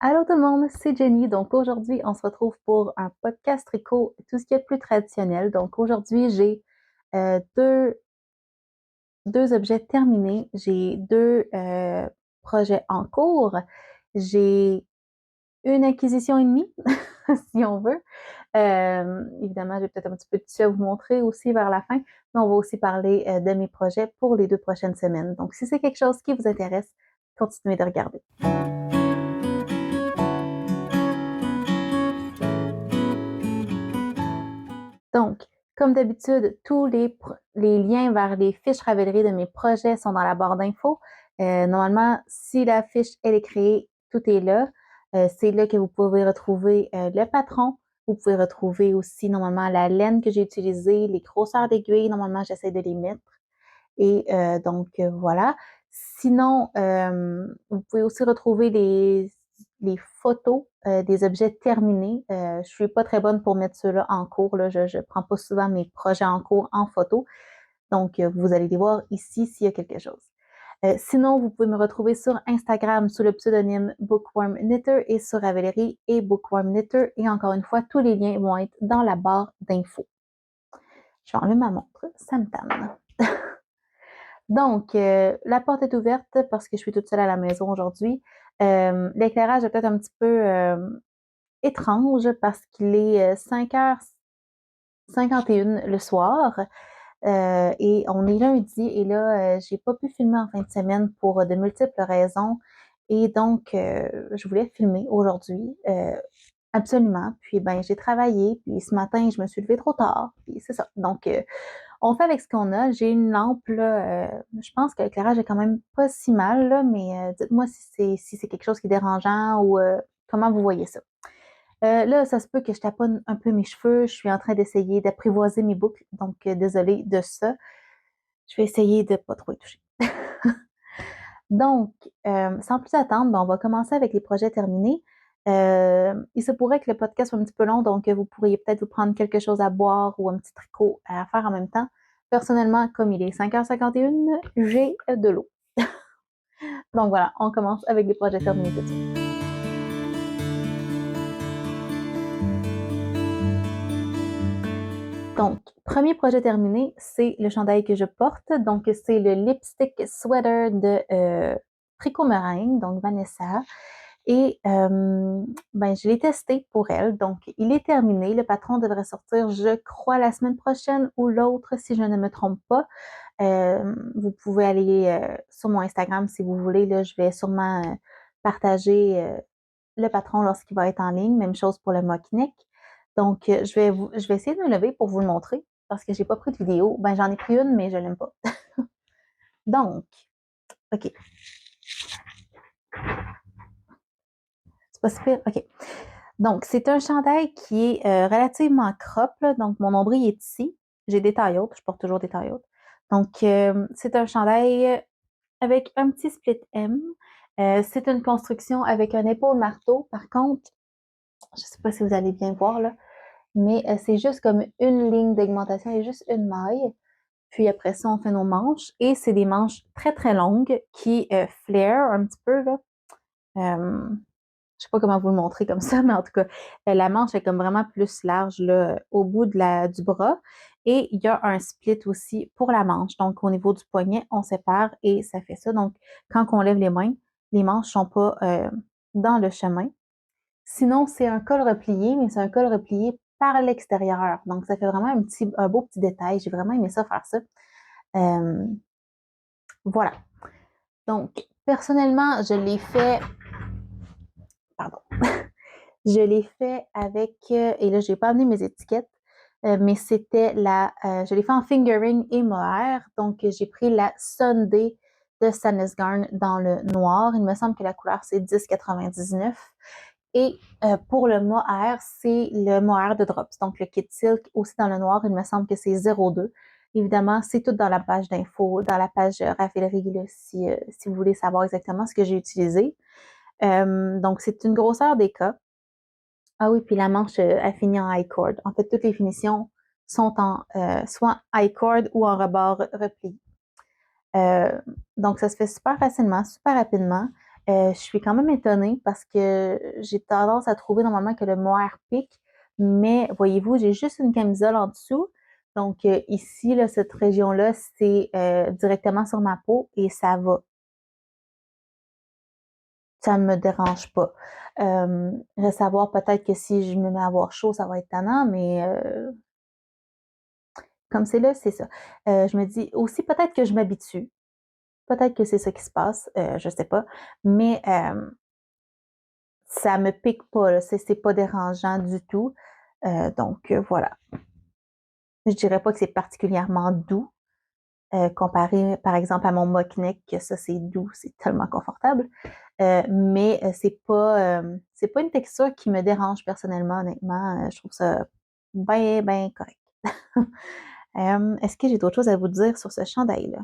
Allô tout le monde, c'est Jenny. Donc aujourd'hui, on se retrouve pour un podcast tricot, tout ce qui est de plus traditionnel. Donc aujourd'hui, j'ai deux, deux objets terminés. J'ai deux projets en cours. J'ai une acquisition et demie, si on veut. Évidemment, j'ai peut-être un petit peu de ça à vous montrer aussi vers la fin, mais on va aussi parler de mes projets pour les 2 prochaines semaines. Donc si c'est quelque chose qui vous intéresse, continuez de regarder. Donc, comme d'habitude, tous les liens vers les fiches Ravelry de mes projets sont dans la barre d'infos. Normalement, si la fiche elle est créée, tout est là. C'est là que vous pouvez retrouver le patron. Vous pouvez retrouver aussi normalement la laine que j'ai utilisée, les grosseurs d'aiguilles. Normalement, j'essaie de les mettre. Et voilà. Sinon, vous pouvez aussi retrouver les photos des objets terminés. Je suis pas très bonne pour mettre ceux-là en cours. Là. Je prends pas souvent mes projets en cours en photo. Donc, vous allez les voir ici s'il y a quelque chose. Sinon, vous pouvez me retrouver sur Instagram sous le pseudonyme Bookworm Knitter et sur Ravelry et Bookworm Knitter. Et encore une fois, tous les liens vont être dans la barre d'infos. Je vais enlever ma montre, ça me tanne. Donc, la porte est ouverte parce que je suis toute seule à la maison aujourd'hui. L'éclairage est peut-être un petit peu étrange parce qu'il est 5h51 le soir et on est lundi et là, j'ai pas pu filmer en fin de semaine pour de multiples raisons et donc, je voulais filmer aujourd'hui. Absolument. Puis, ben, j'ai travaillé, puis ce matin, je me suis levée trop tard, puis c'est ça. Donc, on fait avec ce qu'on a. J'ai une lampe, là, je pense que l'éclairage est quand même pas si mal, là, mais dites-moi si c'est quelque chose qui est dérangeant ou comment vous voyez ça. Là, ça se peut que je taponne un peu mes cheveux. Je suis en train d'essayer d'apprivoiser mes boucles, donc désolée de ça. Je vais essayer de pas trop y toucher. Donc, sans plus attendre, ben, on va commencer avec les projets terminés. Il se pourrait que le podcast soit un petit peu long, donc vous pourriez peut-être vous prendre quelque chose à boire ou un petit tricot à faire en même temps. Personnellement, comme il est 5h51, j'ai de l'eau. Donc voilà, on commence avec les projets terminés tout de suite. Donc, premier projet terminé, c'est le chandail que je porte. Donc, c'est le lipstick sweater de Tricot Meringue, donc Vanessa. Et ben, je l'ai testé pour elle. Donc, il est terminé. Le patron devrait sortir, je crois, la semaine prochaine ou l'autre, si je ne me trompe pas. Vous pouvez aller sur mon Instagram si vous voulez. Là, je vais sûrement partager le patron lorsqu'il va être en ligne. Même chose pour le mock-neck. Donc, je vais essayer de me lever pour vous le montrer parce que j'ai pas pris de vidéo. Ben, j'en ai pris une, mais je l'aime pas. Donc, OK. C'est pas super. OK. Donc, c'est un chandail qui est relativement crop. Là. Donc, mon nombril est ici. J'ai des tailles hautes. Je porte toujours des tailles hautes. Donc, c'est un chandail avec un petit split M. C'est une construction avec un épaule marteau. Par contre, je ne sais pas si vous allez bien voir là, mais c'est juste comme une ligne d'augmentation et juste une maille. Puis après ça, on fait nos manches et c'est des manches très très longues qui flairent un petit peu là. Je sais pas comment vous le montrer comme ça, mais en tout cas, la manche est comme vraiment plus large là, au bout du bras. Et il y a un split aussi pour la manche. Donc, au niveau du poignet, on sépare et ça fait ça. Donc, quand on lève les mains, les manches sont pas dans le chemin. Sinon, c'est un col replié, mais c'est un col replié par l'extérieur. Donc, ça fait vraiment un beau petit détail. J'ai vraiment aimé ça faire ça. Euh, voilà. Donc, personnellement, je l'ai fait. Pardon. Je l'ai fait avec, et là, j'ai pas amené mes étiquettes, mais je l'ai fait en fingering et mohair. Donc, j'ai pris la Sunday de Sadness Garn dans le noir. Il me semble que la couleur, c'est 10,99. Et pour le mohair, c'est le mohair de Drops. Donc, le kit silk aussi dans le noir, il me semble que c'est 0,2. Évidemment, c'est tout dans la page d'info, dans la page Ravelry, là, si vous voulez savoir exactement ce que j'ai utilisé. Donc, c'est une grosseur des cas. Ah oui, puis la manche a fini en I-cord. En fait, toutes les finitions sont en soit I-cord ou en rebord replié. Euh, donc, ça se fait super facilement, super rapidement. Je suis quand même étonnée parce que j'ai tendance à trouver normalement que le mohair pique, mais voyez-vous, j'ai juste une camisole en dessous. Donc ici, là, cette région-là, c'est directement sur ma peau et ça va. Ça me dérange pas. Reste à savoir peut-être que si je me mets à avoir chaud, ça va être tannant, mais comme c'est là, c'est ça. Je me dis aussi peut-être que je m'habitue. Peut-être que c'est ça qui se passe, je sais pas. Mais ça me pique pas, là. C'est pas dérangeant du tout. Donc voilà. Je dirais pas que c'est particulièrement doux, comparé par exemple à mon mock-neck, que ça c'est doux, c'est tellement confortable. Mais c'est pas une texture qui me dérange personnellement, honnêtement. Je trouve ça bien, bien correct. Est-ce que j'ai d'autres choses à vous dire sur ce chandail-là?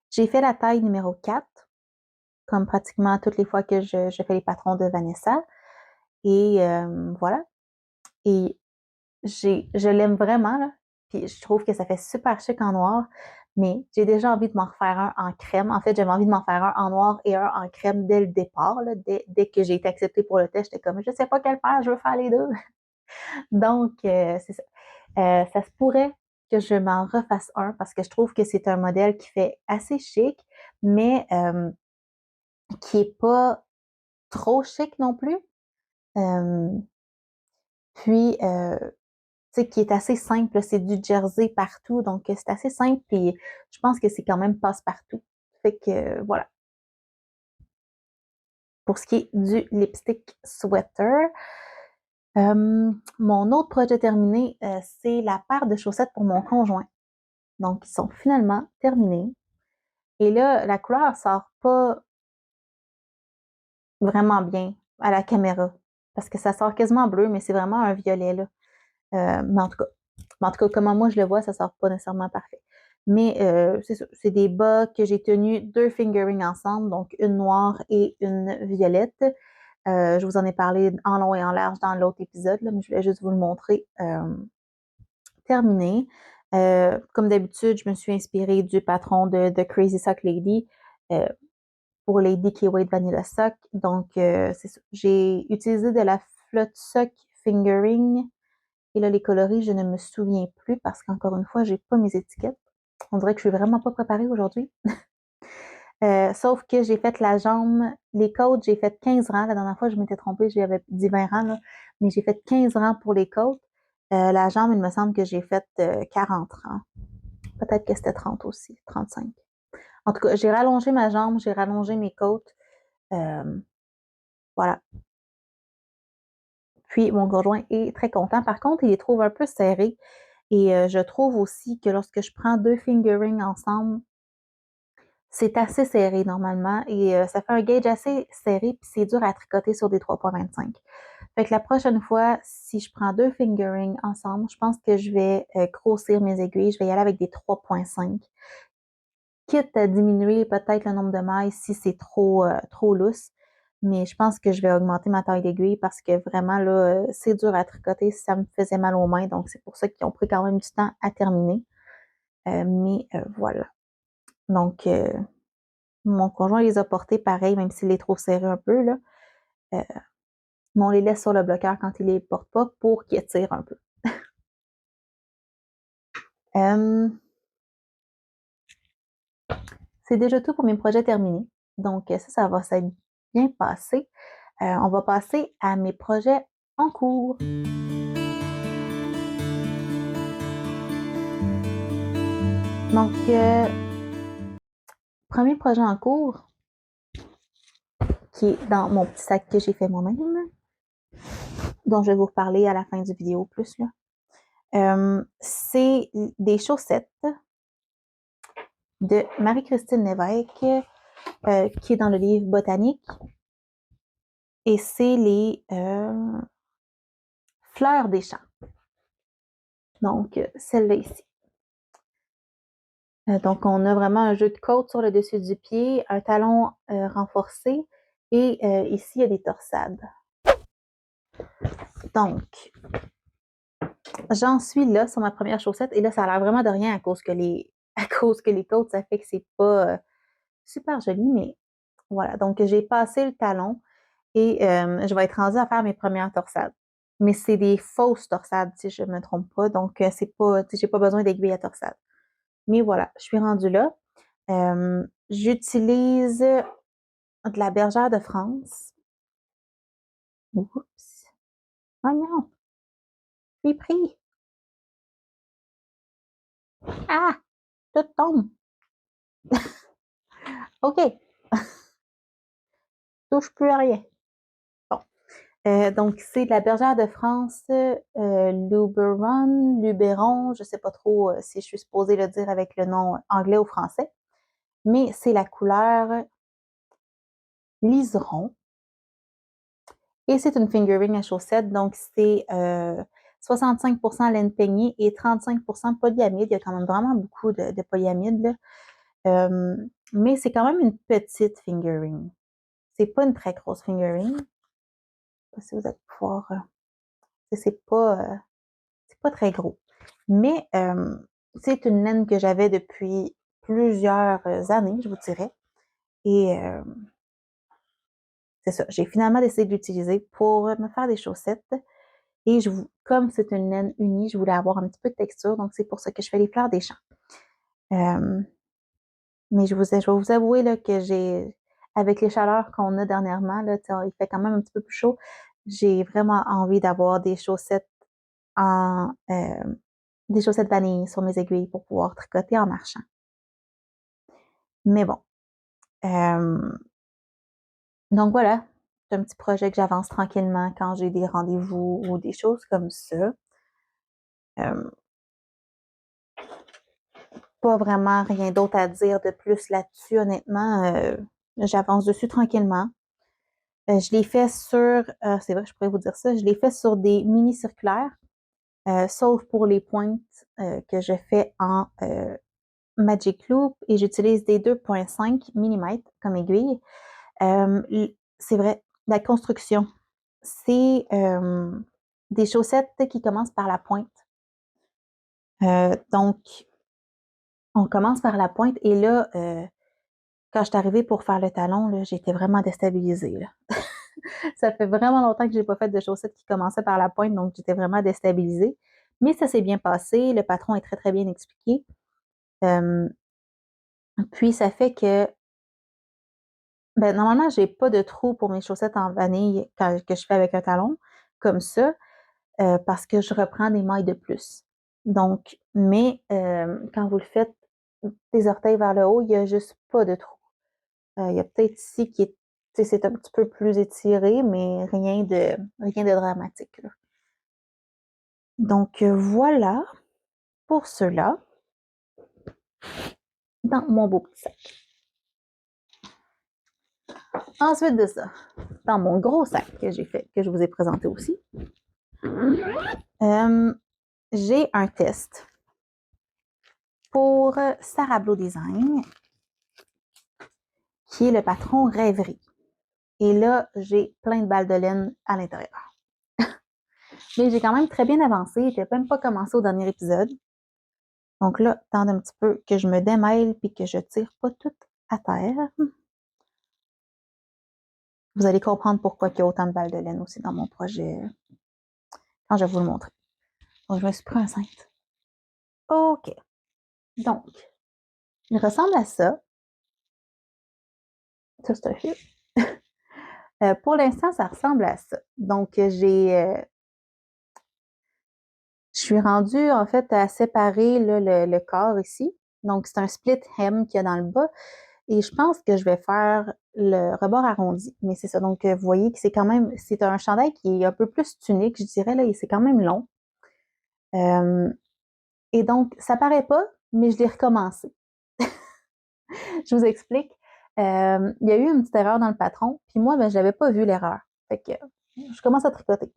J'ai fait la taille numéro 4, comme pratiquement toutes les fois que je fais les patrons de Vanessa. Et voilà. Et je l'aime vraiment, là. Puis je trouve que ça fait super chic en noir. Mais j'ai déjà envie de m'en refaire un en crème. En fait, j'avais envie de m'en faire un en noir et un en crème dès le départ, là. Dès que j'ai été acceptée pour le test, j'étais comme, je sais pas quel faire, je veux faire les deux. Donc, c'est ça. Ça se pourrait que je m'en refasse un parce que je trouve que c'est un modèle qui fait assez chic, mais qui est pas trop chic non plus. Euh, puis, tu sais, qui est assez simple. C'est du jersey partout, donc c'est assez simple. Puis, je pense que c'est quand même passe-partout. Fait que, voilà. Pour ce qui est du lipstick sweater, mon autre projet terminé, c'est la paire de chaussettes pour mon conjoint. Donc, ils sont finalement terminés. Et là, la couleur sort pas vraiment bien à la caméra parce que ça sort quasiment bleu, mais c'est vraiment un violet, là. Mais en tout cas, comment moi je le vois, ça sort pas nécessairement parfait. Mais c'est ça, c'est des bas que j'ai tenus 2 fingering ensemble, donc une noire et une violette. Je vous en ai parlé en long et en large dans l'autre épisode, là, mais je voulais juste vous le montrer terminé. Comme d'habitude, je me suis inspirée du patron de Crazy Sock Lady pour Lady Keyweight Vanilla Sock. Donc, c'est ça. J'ai utilisé de la Flotte Sock Fingering. Et là, les coloris, je ne me souviens plus parce qu'encore une fois, j'ai pas mes étiquettes. On dirait que je suis vraiment pas préparée aujourd'hui. Sauf que j'ai fait la jambe, les côtes, j'ai fait 15 rangs. La dernière fois, je m'étais trompée, j'avais dit 20 rangs, là, mais j'ai fait 15 rangs pour les côtes. La jambe, il me semble que j'ai fait 40 rangs. Peut-être que c'était 30 aussi, 35. En tout cas, j'ai rallongé ma jambe, j'ai rallongé mes côtes. Euh, voilà. Puis, mon conjoint est très content. Par contre, il les trouve un peu serrés. Et je trouve aussi que lorsque je prends 2 fingerings ensemble, c'est assez serré normalement et ça fait un gauge assez serré puis c'est dur à tricoter sur des 3,25. Fait que la prochaine fois, si je prends 2 fingerings ensemble, je pense que je vais grossir mes aiguilles. Je vais y aller avec des 3,5. Quitte à diminuer peut-être le nombre de mailles si c'est trop lousse. Mais je pense que je vais augmenter ma taille d'aiguille parce que vraiment, là, c'est dur à tricoter. Ça me faisait mal aux mains. Donc, c'est pour ça qu'ils ont pris quand même du temps à terminer. Mais voilà. Donc, mon conjoint les a portés pareil, même s'il les trouve serrés un peu, là. Euh, mais on les laisse sur le bloqueur quand il les porte pas pour qu'ils tirent un peu. Euh, c'est déjà tout pour mes projets terminés. Donc, ça va s'être bien passé. On va passer à mes projets en cours. Donc, premier projet en cours, qui est dans mon petit sac que j'ai fait moi-même, dont je vais vous reparler à la fin du vidéo plus, là. C'est des chaussettes de Marie-Christine Lévesque, qui est dans le livre Botanique. Et c'est les fleurs des champs. Donc, celle-là ici. Donc, on a vraiment un jeu de côte sur le dessus du pied, un talon renforcé et ici, il y a des torsades. Donc, j'en suis là sur ma première chaussette et là, ça a l'air vraiment de rien à cause que les côtes, ça fait que c'est pas super joli, mais Voilà, donc j'ai passé le talon et je vais être rendue à faire mes premières torsades. Mais c'est des fausses torsades, si je ne me trompe pas. Donc, c'est pas, j'ai pas besoin d'aiguille à torsade. Mais voilà, je suis rendue là. J'utilise de la bergère de France. Oups. Oh non, je suis pris. Ah, tout tombe. OK, touche plus à rien. Bon. Donc, c'est de la bergère de France, Luberon, je ne sais pas trop si je suis supposée le dire avec le nom anglais ou français, mais c'est la couleur liseron. Et c'est une fingering à chaussettes, donc c'est 65% laine peignée et 35% polyamide. Il y a quand même vraiment beaucoup de polyamide, là. Mais c'est quand même une petite fingering. C'est pas une très grosse fingering. Je sais pas si vous allez pouvoir. C'est pas très gros. Mais c'est une laine que j'avais depuis plusieurs années, je vous dirais. Et c'est ça. J'ai finalement décidé de l'utiliser pour me faire des chaussettes. Et comme c'est une laine unie, je voulais avoir un petit peu de texture. Donc, c'est pour ça que je fais les fleurs des champs. Euh, mais je vais vous avouer là, que avec les chaleurs qu'on a dernièrement, là, il fait quand même un petit peu plus chaud. J'ai vraiment envie d'avoir des chaussettes vanille sur mes aiguilles pour pouvoir tricoter en marchant. Mais bon. Donc voilà, c'est un petit projet que j'avance tranquillement quand j'ai des rendez-vous ou des choses comme ça. Euh, Pas vraiment rien d'autre à dire de plus là-dessus, honnêtement. J'avance dessus tranquillement. Je l'ai fait c'est vrai, je pourrais vous dire ça, je l'ai fait sur des mini circulaires, sauf pour les pointes que je fais en Magic Loop et j'utilise des 2,5 mm comme aiguille. C'est vrai, la construction, c'est des chaussettes qui commencent par la pointe. Donc, on commence par la pointe et là, quand je suis arrivée pour faire le talon, là, j'étais vraiment déstabilisée, là. Ça fait vraiment longtemps que j'ai pas fait de chaussettes qui commençaient par la pointe, donc j'étais vraiment déstabilisée. Mais ça s'est bien passé. Le patron est très, très bien expliqué. Euh, Puis, ça fait que, ben, normalement, j'ai pas de trou pour mes chaussettes en vanille que je fais avec un talon, comme ça, parce que je reprends des mailles de plus. Donc, mais quand vous le faites des orteils vers le haut, il n'y a juste pas de trou. Il y a peut-être ici qui est, tu sais, c'est un petit peu plus étiré, mais rien de dramatique, là. Donc, voilà pour cela dans mon beau petit sac. Ensuite de ça, dans mon gros sac que j'ai fait, que je vous ai présenté aussi, euh, j'ai un test pour Sarah Blow Design, qui est le patron Rêverie. Et là, j'ai plein de balles de laine à l'intérieur. Mais j'ai quand même très bien avancé. Je n'ai même pas commencé au dernier épisode. Donc là, attendez un petit peu que je me démêle puis que je tire pas tout à terre. Vous allez comprendre pourquoi il y a autant de balles de laine aussi dans mon projet quand je vais vous le montrer. Donc, je me suis pris un cintre. OK. Donc, il ressemble à ça. Ça, c'est un fil. Pour l'instant, ça ressemble à ça. Donc, je suis rendue en fait à séparer là, le corps ici. Donc, c'est un split hem qu'il y a dans le bas. Et je pense que je vais faire le rebord arrondi. Mais c'est ça. Donc, vous voyez que c'est un chandail qui est un peu plus tunique, je dirais, là, et c'est quand même long. Et donc, ça paraît pas, mais je l'ai recommencé. Je vous explique. Il y a eu une petite erreur dans le patron, puis moi, ben, je n'avais pas vu l'erreur. Fait que je commence à tricoter.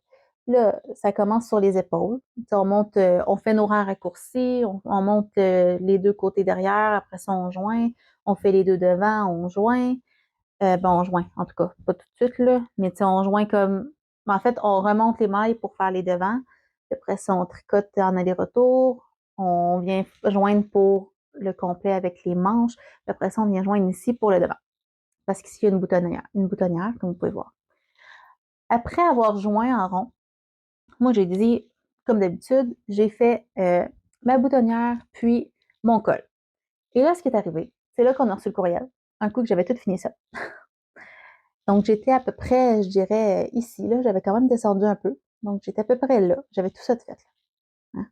Là, ça commence sur les épaules. On monte, on fait nos rangs raccourcis, on monte les deux côtés derrière, après ça, on joint, on fait les deux devant, on joint. On joint, en tout cas, pas tout de suite, là, mais on joint comme. En fait, on remonte les mailles pour faire les devants. Après ça, on tricote en aller-retour. On vient joindre pour le complet avec les manches. Après ça, on vient joindre ici pour le devant. parce qu'ici, il y a une boutonnière, comme vous pouvez voir. Après avoir joint en rond, moi, j'ai dit, comme d'habitude, j'ai fait ma boutonnière, puis mon col. Et là, ce qui est arrivé, c'est là qu'on a reçu le courriel, un coup que j'avais tout fini ça. Donc, j'étais à peu près, je dirais, ici, là, j'avais quand même descendu un peu. Donc, j'étais à peu près là, j'avais tout ça de fait. Là, hein.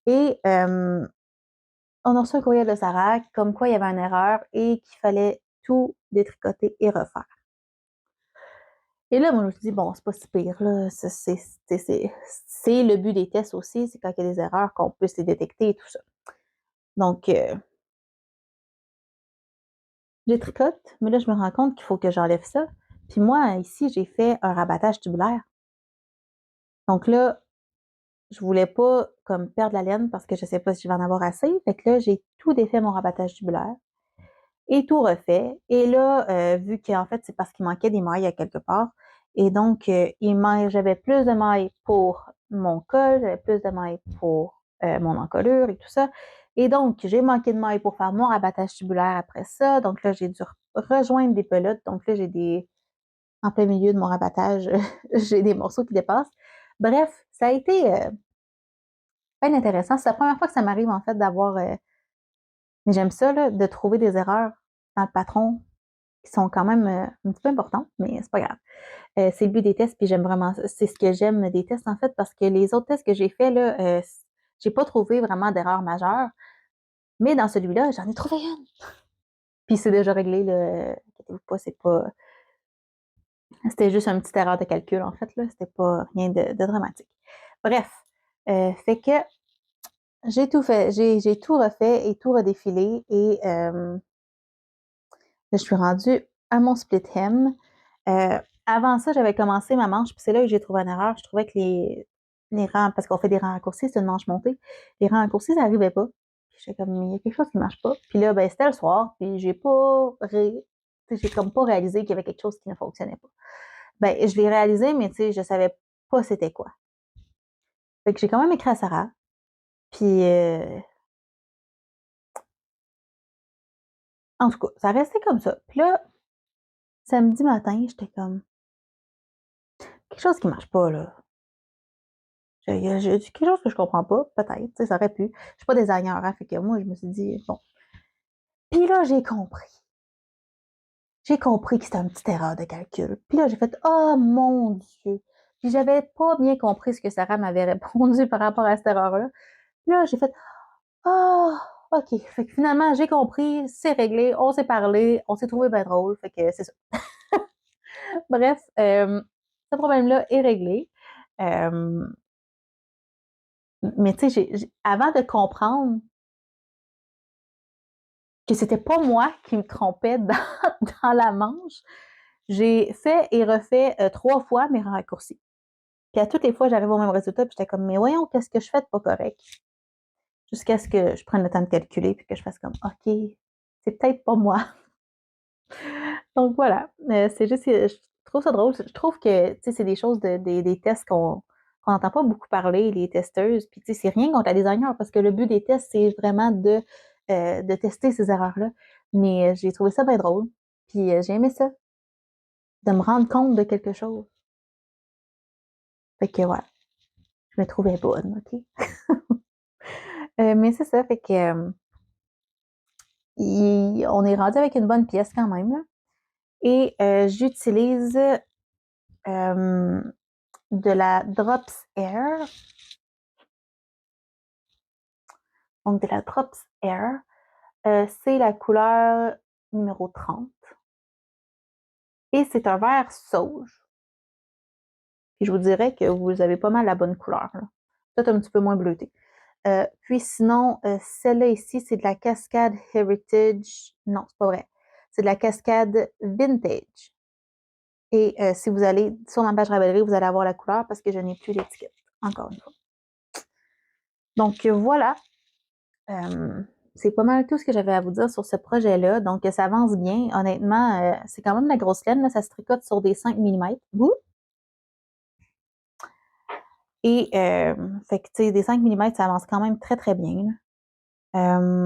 Et on a reçu un courriel de Sarah, comme quoi il y avait une erreur et qu'il fallait tout détricoter et refaire. Et là, moi, je me suis dit, bon, c'est pas si pire, là. C'est le but des tests aussi, c'est quand il y a des erreurs qu'on puisse les détecter et tout ça. Donc, je tricote, mais là, je me rends compte qu'il faut que j'enlève ça. Puis moi, ici, j'ai fait un rabattage tubulaire. Donc là, je voulais pas comme perdre la laine parce que je sais pas si je vais en avoir assez. Fait que là, j'ai tout défait mon rabattage tubulaire et tout refait. Et là, vu qu'en fait, c'est parce qu'il manquait des mailles à quelque part. Et donc, j'avais plus de mailles pour mon col, j'avais plus de mailles pour mon encolure et tout ça. Et donc, j'ai manqué de mailles pour faire mon rabattage tubulaire après ça. Donc là, j'ai dû rejoindre des pelotes. Donc là, en plein milieu de mon rabattage, j'ai des morceaux qui dépassent. Bref, ça a été bien intéressant. C'est la première fois que ça m'arrive, en fait, d'avoir. Mais j'aime ça, là, de trouver des erreurs dans le patron qui sont quand même un petit peu importantes, mais c'est pas grave. C'est le but des tests, puis j'aime vraiment ça. C'est ce que j'aime des tests, en fait, parce que les autres tests que j'ai faits, là, j'ai pas trouvé vraiment d'erreur majeure. Mais dans celui-là, j'en ai trouvé une. Puis c'est déjà réglé, là. Inquiétez-vous pas, c'est pas. C'était juste une petite erreur de calcul, en fait, là. C'était pas rien de dramatique. Bref. Fait que j'ai tout fait, j'ai tout refait et tout redéfilé et je suis rendue à mon split hem. Avant ça, j'avais commencé ma manche, puis c'est là que j'ai trouvé une erreur. Je trouvais que les rangs, parce qu'on fait des rangs raccourcis, c'est une manche montée, les rangs raccourcis, ça n'arrivait pas. J'étais comme, il y a quelque chose qui ne marche pas. Puis là, ben, c'était le soir, puis j'ai comme pas réalisé qu'il y avait quelque chose qui ne fonctionnait pas. Ben, je l'ai réalisé, mais tu sais, je savais pas c'était quoi. Fait que j'ai quand même écrit à Sarah, puis en tout cas, ça restait comme ça. Puis là, samedi matin, j'étais comme, quelque chose qui marche pas, là. J'ai dit quelque chose que je comprends pas, peut-être, tu sais, ça aurait pu. Je suis pas designer, hein, fait que moi, je me suis dit, bon. Puis là, j'ai compris. J'ai compris que c'était une petite erreur de calcul. Puis là, j'ai fait, oh mon Dieu. Puis j'avais pas bien compris ce que Sarah m'avait répondu par rapport à cette erreur-là. Puis là, j'ai fait, oh, OK. Fait que finalement, j'ai compris, c'est réglé, on s'est parlé, on s'est trouvé bien drôle. Fait que c'est ça. Bref, ce problème-là est réglé. Euh, mais tu sais, avant de comprendre que c'était pas moi qui me trompais dans la manche, j'ai fait et refait 3 fois mes raccourcis. Puis à toutes les fois, j'arrive au même résultat, puis j'étais comme, mais voyons, qu'est-ce que je fais de pas correct? Jusqu'à ce que je prenne le temps de calculer, puis que je fasse comme, OK, c'est peut-être pas moi. Donc voilà, c'est juste, je trouve ça drôle. Je trouve que, tu sais, c'est des choses, des tests qu'on n'entend pas beaucoup parler, les testeuses. Puis, tu sais, c'est rien contre la designer, parce que le but des tests, c'est vraiment de tester ces erreurs-là. Mais j'ai trouvé ça bien drôle. Puis, j'ai aimé ça, de me rendre compte de quelque chose. Fait que, ouais, je me trouvais bonne, OK? Mais c'est ça, fait que, on est rendu avec une bonne pièce quand même, là. Et j'utilise de la Drops Air. Donc, de la Drops Air. C'est la couleur numéro 30. Et c'est un vert sauge. Puis je vous dirais que vous avez pas mal la bonne couleur, là. Peut-être un petit peu moins bleuté. Puis sinon, celle-là ici, c'est de la Cascade Heritage. Non, c'est pas vrai. C'est de la Cascade Vintage. Et si vous allez sur ma page Ravelry, vous allez avoir la couleur parce que je n'ai plus l'étiquette. Encore une fois. Donc voilà. Euh, c'est pas mal tout ce que j'avais à vous dire sur ce projet-là. Donc, ça avance bien. Honnêtement, c'est quand même de la grosse laine. Là, ça se tricote sur des 5 mm. Et, fait que, tu sais, des 5 mm, ça avance quand même très, très bien. Là.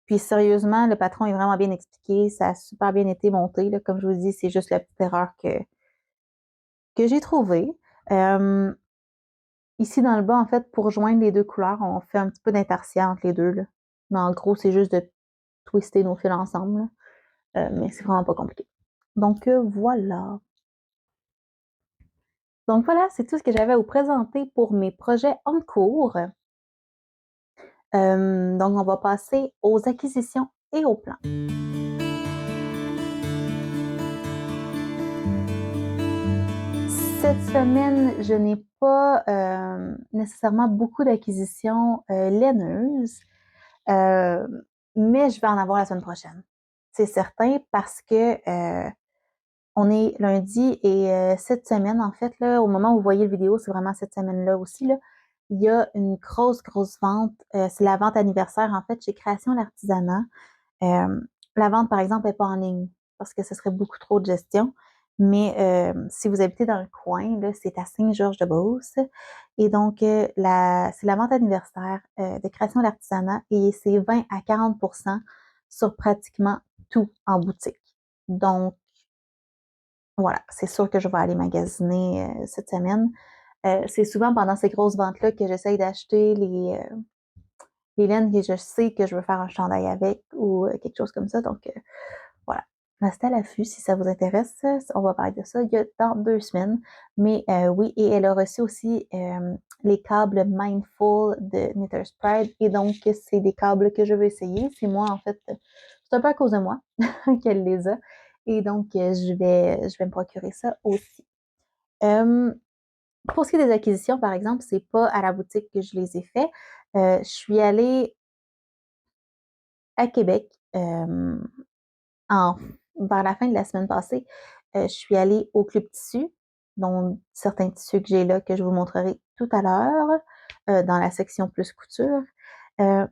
Puis sérieusement, le patron est vraiment bien expliqué, ça a super bien été monté, là. Comme je vous dis, c'est juste la petite erreur que j'ai trouvée. Ici, dans le bas, en fait, pour joindre les deux couleurs, on fait un petit peu d'intertien entre les deux, là. Mais en gros, c'est juste de twister nos fils ensemble, là. Mais c'est vraiment pas compliqué. Donc, voilà. Donc, voilà, c'est tout ce que j'avais à vous présenter pour mes projets en cours. Donc, on va passer aux acquisitions et aux plans. Cette semaine, je n'ai pas nécessairement beaucoup d'acquisitions laineuses, euh, mais je vais en avoir la semaine prochaine. C'est certain parce que on est lundi et cette semaine, en fait, là, au moment où vous voyez la vidéo, c'est vraiment cette semaine-là aussi, là, il y a une grosse vente. C'est la vente anniversaire, en fait, chez Création l'Artisanat. Euh, la vente, par exemple, n'est pas en ligne parce que ce serait beaucoup trop de gestion. Mais si vous habitez dans le coin, là, c'est à Saint-Georges-de-Beauce. Et donc, c'est la vente anniversaire de Création l'Artisanat et c'est 20 à 40 sur pratiquement tout en boutique. Donc, voilà, c'est sûr que je vais aller magasiner cette semaine. C'est souvent pendant ces grosses ventes-là que j'essaye d'acheter les laines que je sais que je veux faire un chandail avec ou quelque chose comme ça. Donc, voilà. Restez à l'affût si ça vous intéresse. On va parler de ça il y a dans 2 semaines. Mais oui, et elle a reçu aussi les câbles Mindful de Knitter's Pride. Et donc, c'est des câbles que je veux essayer. C'est moi, en fait, c'est un peu à cause de moi qu'elle les a. Et donc, je vais me procurer ça aussi. Euh, pour ce qui est des acquisitions, par exemple, c'est pas à la boutique que je les ai fait. Je suis allée à Québec en, vers la fin de la semaine passée. Je suis allée au Club Tissu, dont certains tissus que j'ai là que je vous montrerai tout à l'heure dans la section plus couture.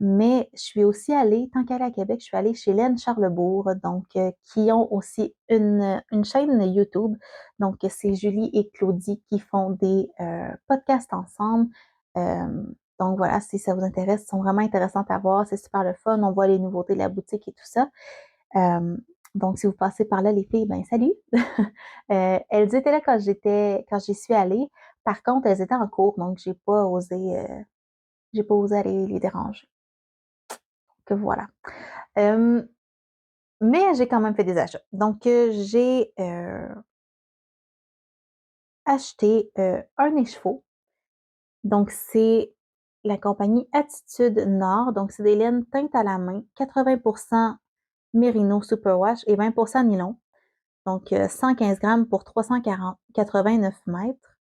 Mais je suis aussi allée, tant qu'elle est à Québec, je suis allée chez Laine Charlebourg, donc qui ont aussi une chaîne YouTube. Donc, c'est Julie et Claudie qui font des podcasts ensemble. Euh, donc voilà, si ça vous intéresse, ils sont vraiment intéressantes à voir, c'est super le fun, on voit les nouveautés de la boutique et tout ça. Euh, donc, si vous passez par là, les filles, ben salut! Elles étaient là quand j'y suis allée. Par contre, elles étaient en cours, donc j'ai pas osé aller les déranger. Que voilà. Euh, mais j'ai quand même fait des achats. Donc, j'ai acheté un écheveau. Donc, c'est la compagnie Attitude Nord. Donc, c'est des laines teintes à la main, 80% Merino Superwash et 20% nylon. Donc, 115 grammes pour 389 mètres.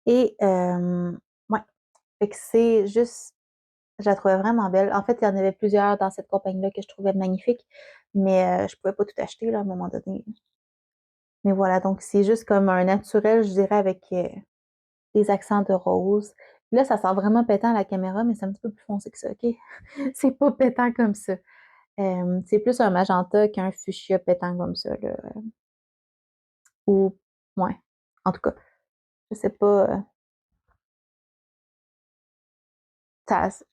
Et, ouais, fait que c'est juste, je la trouvais vraiment belle. En fait, il y en avait plusieurs dans cette compagnie-là que je trouvais magnifiques, mais je pouvais pas tout acheter, là, à un moment donné. Mais voilà, donc c'est juste comme un naturel, je dirais, avec des accents de rose. Là, ça sent vraiment pétant à la caméra, mais c'est un petit peu plus foncé que ça, OK? C'est pas pétant comme ça. C'est plus un magenta qu'un fuchsia pétant comme ça, là. Ou, ouais. En tout cas, je sais pas.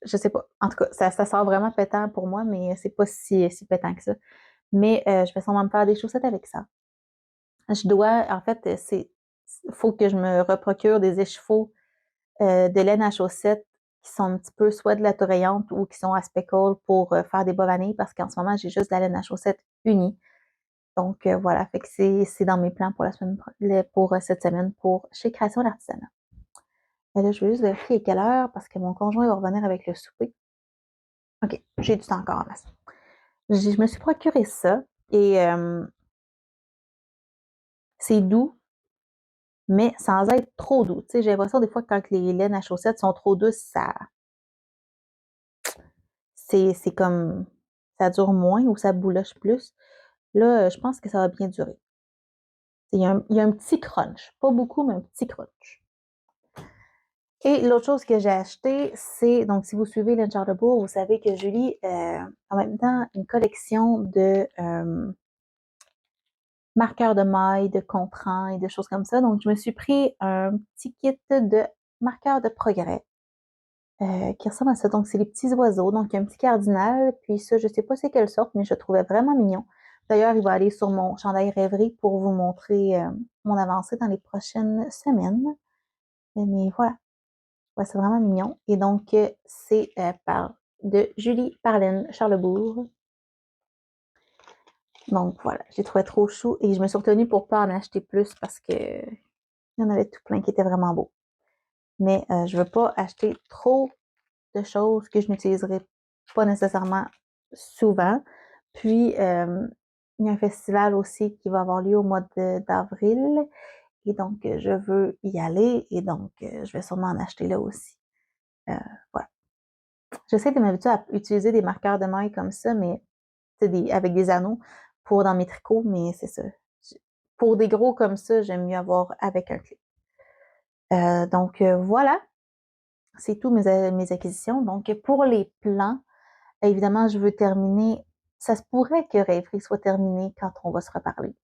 Je sais pas. En tout cas, ça sort vraiment pétant pour moi, mais c'est pas si pétant que ça. Mais je vais sûrement me faire des chaussettes avec ça. Je dois, en fait, faut que je me reprocure des échevaux de laine à chaussettes qui sont un petit peu soit de la tourayante ou qui sont à speckle pour faire des bas vanilles parce qu'en ce moment, j'ai juste de la laine à chaussettes unie. Donc voilà, fait que c'est dans mes plans pour pour cette semaine pour chez Création d'Artisanat. Et là, je vais juste vérifier à quelle heure parce que mon conjoint va revenir avec le souper. OK, j'ai du temps encore en masse. Je me suis procuré ça et c'est doux, mais sans être trop doux. Tu sais, j'ai l'impression des fois quand les laines à chaussettes sont trop douces, c'est comme ça dure moins ou ça bouloche plus. Là, je pense que ça va bien durer. Il y a un petit crunch, pas beaucoup, mais un petit crunch. Et l'autre chose que j'ai acheté, c'est, donc si vous suivez Laine Charlebourg, vous savez que Julie, en même temps, une collection de marqueurs de maille, de contrans et de choses comme ça. Donc, je me suis pris un petit kit de marqueurs de progrès. qui ressemble à ça. Donc, c'est les petits oiseaux. Donc, il y a un petit cardinal. Puis ça, je sais pas c'est quelle sorte, mais je le trouvais vraiment mignon. D'ailleurs, il va aller sur mon chandail rêverie pour vous montrer mon avancée dans les prochaines semaines. Mais voilà. Ouais, c'est vraiment mignon. Et donc, c'est de Julie Parlin Charlebourg. Donc, voilà. J'ai trouvé trop chou et je me suis retenue pour pas en acheter plus parce que il y en avait tout plein qui étaient vraiment beaux. Mais je veux pas acheter trop de choses que je n'utiliserai pas nécessairement souvent. Puis, il y a un festival aussi qui va avoir lieu au mois d'avril. Et donc, je veux y aller. Et donc, je vais sûrement en acheter là aussi. Voilà. J'essaie de m'habituer à utiliser des marqueurs de maille comme ça, mais avec des anneaux pour dans mes tricots, mais c'est ça. Pour des gros comme ça, j'aime mieux avoir avec un clip. Donc, voilà, c'est tout mes acquisitions. Donc, pour les plans, évidemment, je veux terminer. Ça se pourrait que Rêverie soit terminé quand on va se reparler.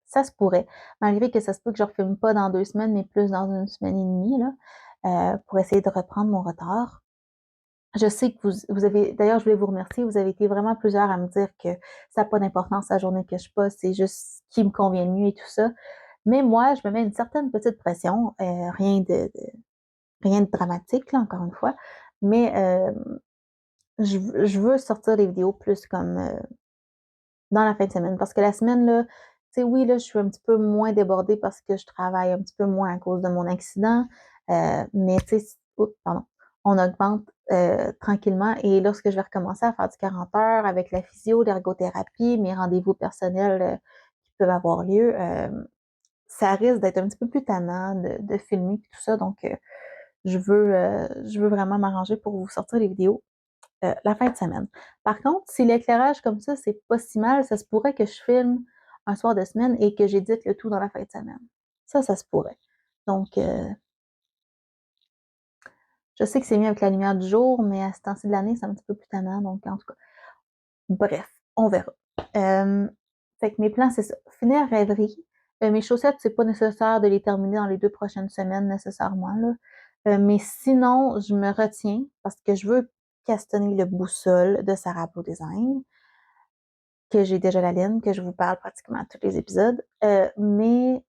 Ça se pourrait. Malgré que ça se peut que je ne refilme pas dans 2 semaines, mais plus dans 1 semaine et demie, là, pour essayer de reprendre mon retard. Je sais que vous avez, d'ailleurs, je voulais vous remercier. Vous avez été vraiment plusieurs à me dire que ça n'a pas d'importance la journée que je poste, c'est juste ce qui me convient le mieux et tout ça. Mais moi, je me mets une certaine petite pression, rien de dramatique, là, encore une fois. Mais je veux sortir des vidéos plus comme dans la fin de semaine. Parce que la semaine, là, tu sais, oui, là, je suis un petit peu moins débordée parce que je travaille un petit peu moins à cause de mon accident. Mais tu sais, oups, pardon, on augmente tranquillement. Et lorsque je vais recommencer à faire du 40 heures avec la physio, l'ergothérapie, mes rendez-vous personnels qui peuvent avoir lieu, ça risque d'être un petit peu plus tannant de filmer et tout ça. Donc, je veux vraiment m'arranger pour vous sortir les vidéos la fin de semaine. Par contre, si l'éclairage comme ça, c'est pas si mal, ça se pourrait que je filme un soir de semaine et que j'édite le tout dans la fin de semaine. Ça se pourrait. Donc, je sais que c'est mieux avec la lumière du jour, mais à ce temps-ci de l'année, c'est un petit peu plus tannant. Donc, en tout cas, bref, on verra. Fait que mes plans, c'est ça. Finir rêverie. Mes chaussettes, c'est pas nécessaire de les terminer dans les 2 prochaines semaines nécessairement, là. Mais sinon, je me retiens parce que je veux castonner le boussole de Sarah Blue Design, que j'ai déjà la laine, que je vous parle pratiquement à tous les épisodes. Mais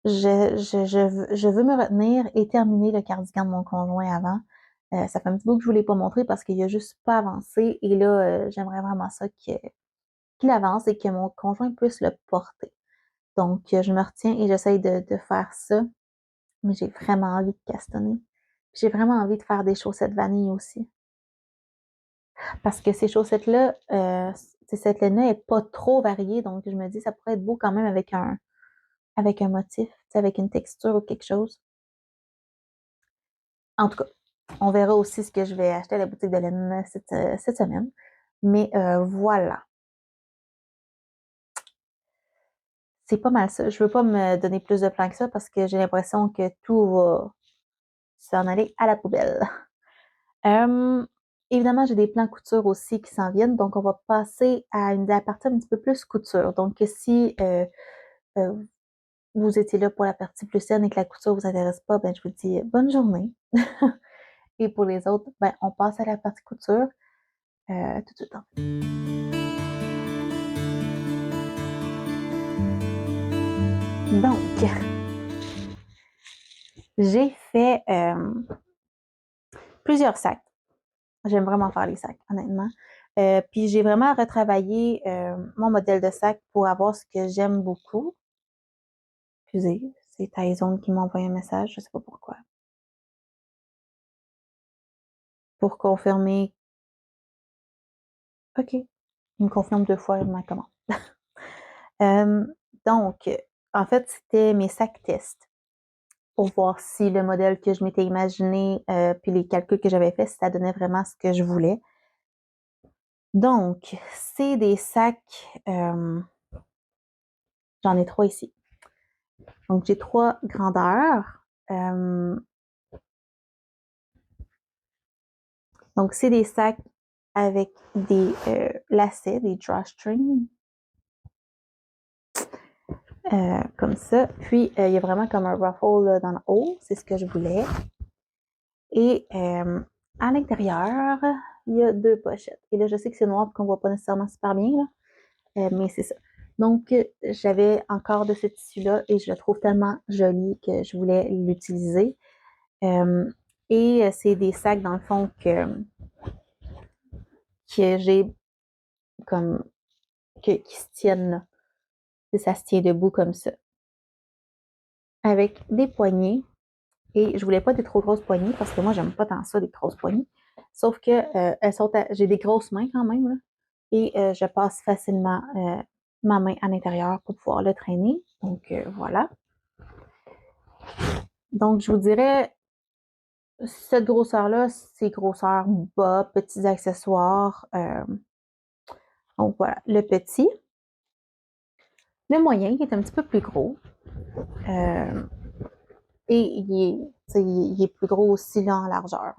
je veux me retenir et terminer le cardigan de mon conjoint avant. Ça fait un petit bout que je ne vous l'ai pas montré parce qu'il a juste pas avancé. Et là, j'aimerais vraiment ça qu'il avance et que mon conjoint puisse le porter. Donc, je me retiens et j'essaye de faire ça. Mais j'ai vraiment envie de castonner. J'ai vraiment envie de faire des chaussettes vanille aussi. Parce que ces chaussettes-là, cette laine-là n'est pas trop variée. Donc, je me dis, ça pourrait être beau quand même avec un motif, avec une texture ou quelque chose. En tout cas, on verra aussi ce que je vais acheter à la boutique de laine cette semaine. Mais voilà. C'est pas mal ça. Je veux pas me donner plus de plans que ça parce que j'ai l'impression que tout va s'en aller à la poubelle. Euh, évidemment, j'ai des plans couture aussi qui s'en viennent. Donc, on va passer à une partie un petit peu plus couture. Donc, si euh, vous étiez là pour la partie plus saine et que la couture vous intéresse pas, ben, je vous dis bonne journée. Et pour les autres, ben, on passe à la partie couture tout de suite. Donc, j'ai fait plusieurs sacs. J'aime vraiment faire les sacs, honnêtement. Puis j'ai vraiment retravaillé mon modèle de sac pour avoir ce que j'aime beaucoup. Excusez, c'est Tyson qui m'a envoyé un message, je sais pas pourquoi. Pour confirmer. OK. Il me confirme 2 fois ma commande. Euh, donc, en fait, c'était mes sacs tests pour voir si le modèle que je m'étais imaginé, puis les calculs que j'avais faits, si ça donnait vraiment ce que je voulais. Donc, c'est des sacs, j'en ai 3 ici. Donc, j'ai 3 grandeurs. Donc, c'est des sacs avec des lacets, des drawstrings, comme ça. Puis, il y a vraiment comme un ruffle là, dans le haut. C'est ce que je voulais. Et à l'intérieur, il y a 2 pochettes. Et là, je sais que c'est noir et qu'on ne voit pas nécessairement super bien, là. Mais c'est ça. Donc, j'avais encore de ce tissu-là et je le trouve tellement joli que je voulais l'utiliser. Euh, et c'est des sacs, dans le fond, que j'ai comme qui se tiennent là. Ça se tient debout comme ça. Avec des poignées. Et je voulais pas des trop grosses poignées parce que moi, j'aime pas tant ça, des grosses poignées. Sauf que j'ai des grosses mains quand même, là. Et je passe facilement ma main à l'intérieur pour pouvoir le traîner. Donc voilà. Donc je vous dirais, cette grosseur-là, c'est grosseur bas, petits accessoires. Donc voilà, le petit. Le moyen, qui est un petit peu plus gros. Euh, et il est plus gros aussi là, en largeur.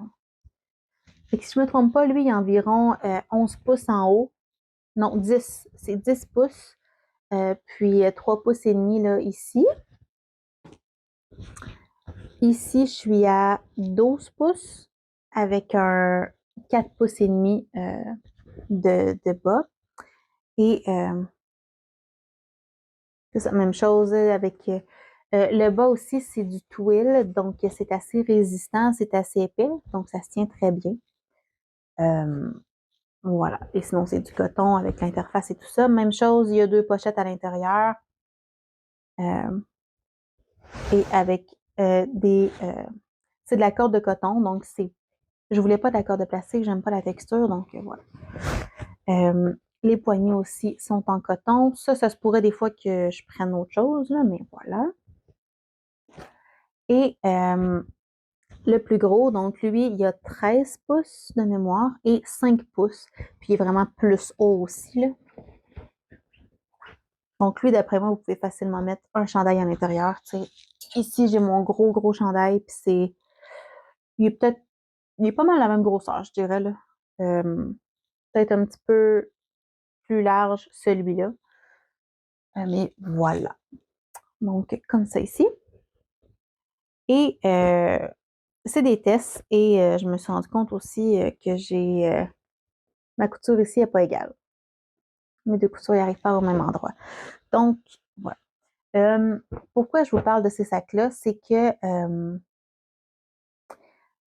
Fait que si je ne me trompe pas, lui, il a environ 11 pouces en haut. Non, 10. C'est 10 pouces. Puis 3 pouces et demi là, ici. Ici, je suis à 12 pouces avec un 4 pouces et demi de bas. Et c'est la même chose avec le bas aussi, c'est du twill, donc c'est assez résistant, c'est assez épais, donc ça se tient très bien. Euh, voilà. Et sinon, c'est du coton avec l'interface et tout ça. Même chose, il y a 2 pochettes à l'intérieur et avec c'est de la corde de coton, donc je voulais pas de la corde de plastique, j'aime pas la texture, donc voilà. Les poignées aussi sont en coton. Ça se pourrait des fois que je prenne autre chose, là, mais voilà. Et le plus gros, donc lui, il y a 13 pouces de mémoire et 5 pouces. Puis il est vraiment plus haut aussi, là. Donc lui, d'après moi, vous pouvez facilement mettre un chandail à l'intérieur. Ici, j'ai mon gros chandail, puis il est pas mal la même grosseur, je dirais, là. Peut-être un petit peu plus large, celui-là. Mais voilà. Donc, comme ça ici. Et c'est des tests et je me suis rendu compte aussi que ma couture ici n'est pas égale. Mes deux coutures n'arrivent pas au même endroit. Donc, voilà. Pourquoi je vous parle de ces sacs-là? C'est que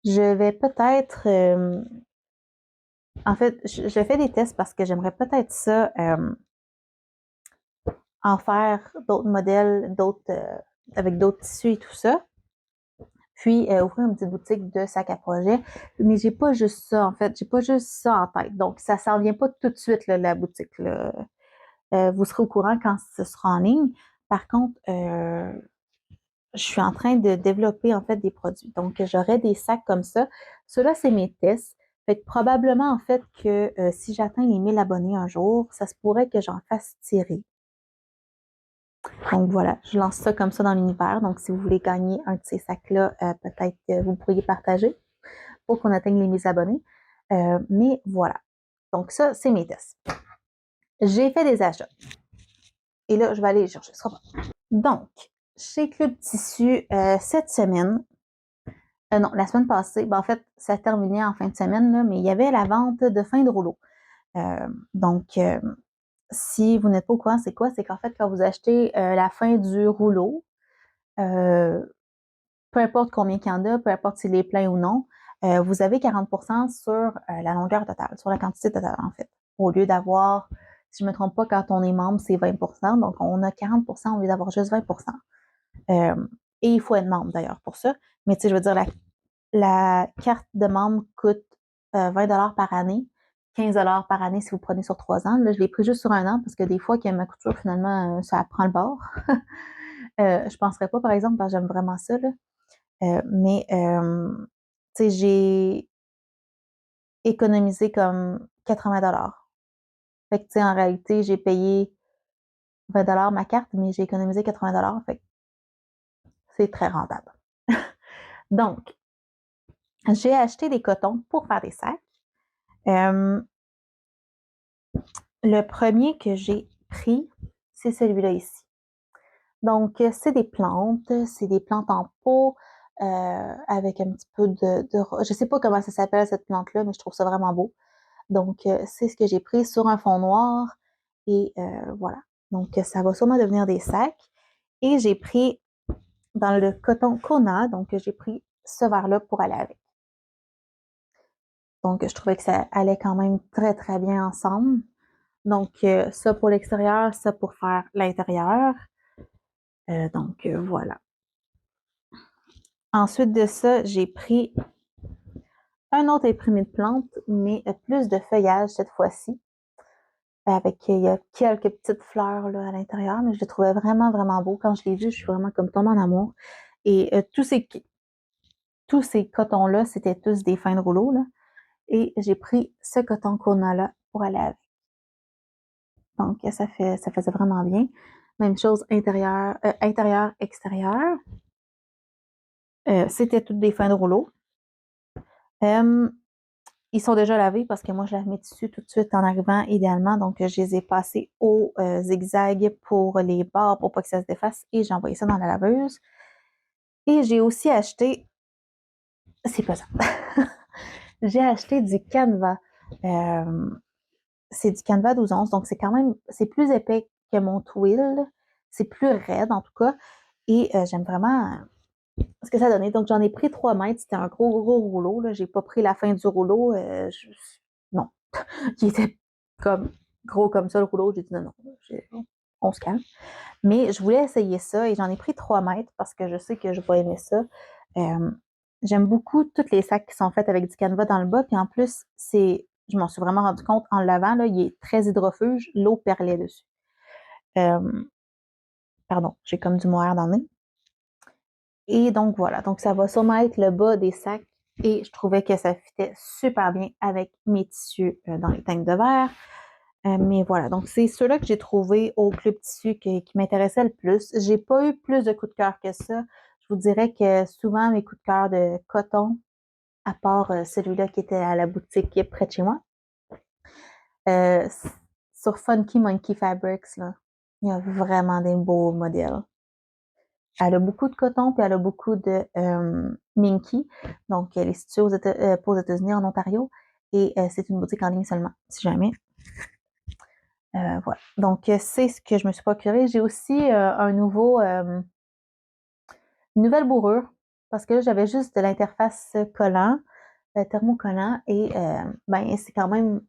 je vais peut-être... en fait, je fais des tests parce que j'aimerais peut-être ça en faire d'autres modèles, avec d'autres tissus et tout ça. Puis ouvrir une petite boutique de sacs à projet. Mais j'ai pas juste ça, en fait. J'ai pas juste ça en tête. Donc, ça s'en vient pas tout de suite, là, la boutique, là. Vous serez au courant quand ce sera en ligne. Par contre, je suis en train de développer, en fait, des produits. Donc, j'aurai des sacs comme ça. Ceux-là, c'est mes tests. Fait que probablement, en fait, que si j'atteins les 1000 abonnés un jour, ça se pourrait que j'en fasse tirer. Donc voilà, je lance ça comme ça dans l'univers. Donc, si vous voulez gagner un de ces sacs-là, peut-être que vous pourriez partager pour qu'on atteigne les 1000 abonnés. Mais voilà. Donc, ça, c'est mes tests. J'ai fait des achats. Et là, je vais aller les chercher. Ce sera bon. Donc, chez Club Tissu, cette semaine, non, la semaine passée, ben, en fait, ça terminait en fin de semaine, là, mais il y avait la vente de fin de rouleau. Donc, si vous n'êtes pas au courant, c'est quoi? C'est qu'en fait, quand vous achetez la fin du rouleau, peu importe combien il y en a, peu importe s'il est plein ou non, vous avez 40% sur la longueur totale, sur la quantité totale, en fait. Au lieu d'avoir, si je ne me trompe pas, quand on est membre, c'est 20%, donc on a 40% au lieu d'avoir juste 20%. Et il faut être membre d'ailleurs pour ça. Mais tu sais, je veux dire, la carte de membre coûte 20 $ par année, 15 $ par année si vous prenez sur 3 ans. Là, je l'ai pris juste sur un an parce que des fois, que ma couture, finalement, ça prend le bord. Je ne penserais pas, par exemple, parce que j'aime vraiment ça, là. Mais, tu sais, j'ai économisé comme 80 $. Fait que, tu sais, en réalité, j'ai payé 20 $ ma carte, mais j'ai économisé 80 $. Fait que c'est très rentable. Donc, j'ai acheté des cotons pour faire des sacs. Le premier que j'ai pris, c'est celui-là ici. Donc, c'est des plantes en pot. avec un petit peu je sais pas comment ça s'appelle cette plante-là, mais je trouve ça vraiment beau. Donc, c'est ce que j'ai pris sur un fond noir et voilà. Donc, ça va sûrement devenir des sacs. Et j'ai pris dans le coton Kona, donc j'ai pris ce verre-là pour aller avec. Donc, je trouvais que ça allait quand même très, très bien ensemble. Donc, ça pour l'extérieur, ça pour faire l'intérieur. Donc, voilà. Ensuite de ça, j'ai pris un autre imprimé de plantes, mais plus de feuillage cette fois-ci. Avec, il y a quelques petites fleurs là, à l'intérieur, mais je le trouvais vraiment, vraiment beau. Quand je l'ai vu, je suis vraiment comme tombée en amour. Et tous ces cotons-là, c'était tous des fins de rouleau, là. Et j'ai pris ce coton qu'on a là pour aller avec. Donc, ça faisait vraiment bien. Même chose intérieur, extérieur. C'était toutes des fins de rouleau. Ils sont déjà lavés parce que moi, je la mets dessus tout de suite en arrivant, idéalement. Donc, je les ai passés au zigzag pour les bords pour pas que ça se défasse et j'ai envoyé ça dans la laveuse. Et j'ai aussi acheté, c'est pas ça, j'ai acheté du canevas. Euh, c'est du canevas 12 onces, donc c'est quand même, c'est plus épais que mon twill. C'est plus raide en tout cas. Et j'aime vraiment ce que ça donnait. Donc, j'en ai pris 3 mètres. C'était un gros, gros rouleau. Là. J'ai pas pris la fin du rouleau. Non. Qui était comme gros comme ça, le rouleau. J'ai dit non, non, on se calme. Mais je voulais essayer ça et j'en ai pris 3 mètres parce que je sais que je vais aimer ça. Euh, J'aime beaucoup tous les sacs qui sont faits avec du canevas dans le bas. Puis en plus, je m'en suis vraiment rendu compte en le lavant, là, il est très hydrofuge. L'eau perlait dessus. Euh, Pardon, j'ai comme du mohair dans le nez. Et donc voilà, donc ça va sûrement être le bas des sacs et je trouvais que ça fitait super bien avec mes tissus dans les teintes de verre. Mais voilà, donc c'est ceux-là que j'ai trouvé au Club Tissu qui m'intéressaient le plus. J'ai pas eu plus de coups de cœur que ça. Je vous dirais que souvent mes coups de cœur de coton, à part celui-là qui était à la boutique près de chez moi, euh, sur Funky Monkey Fabrics, là, il y a vraiment des beaux modèles. Elle a beaucoup de coton, puis elle a beaucoup de Minky. Donc, elle est située pas aux États-Unis, en Ontario. Et c'est une boutique en ligne seulement, si jamais. Voilà. Donc, c'est ce que je me suis procuré. J'ai aussi une nouvelle bourrure, parce que là, j'avais juste de l'interface collant, thermocollant, et ben, c'est quand même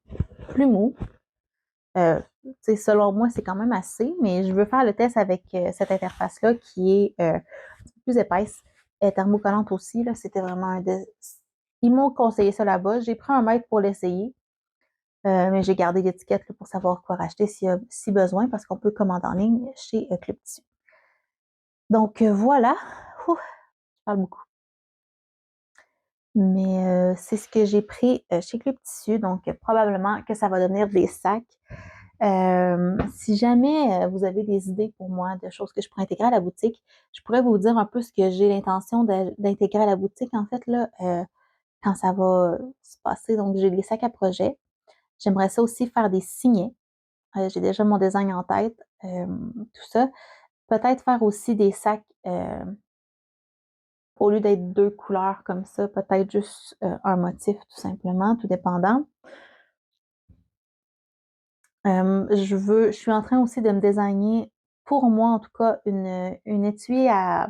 plus mou. Selon moi, c'est quand même assez, mais je veux faire le test avec cette interface-là qui est plus épaisse. Elle est thermocollante aussi. Là, c'était vraiment Ils m'ont conseillé ça là-bas. J'ai pris 1 mètre pour l'essayer, mais j'ai gardé l'étiquette là, pour savoir quoi racheter si besoin, parce qu'on peut commander en ligne chez Club Tissu. Donc voilà. Ouh, je parle beaucoup. Mais c'est ce que j'ai pris chez Club Tissu. Donc probablement que ça va devenir des sacs. Si jamais vous avez des idées pour moi de choses que je pourrais intégrer à la boutique, je pourrais vous dire un peu ce que j'ai l'intention d'intégrer à la boutique, en fait, là, quand ça va se passer. Donc, j'ai des sacs à projet. J'aimerais ça aussi faire des signets. J'ai déjà mon design en tête, tout ça. Peut-être faire aussi des sacs, au lieu d'être 2 couleurs comme ça, peut-être juste un motif, tout simplement, tout dépendant. Je suis en train aussi de me désigner, pour moi en tout cas, une étui à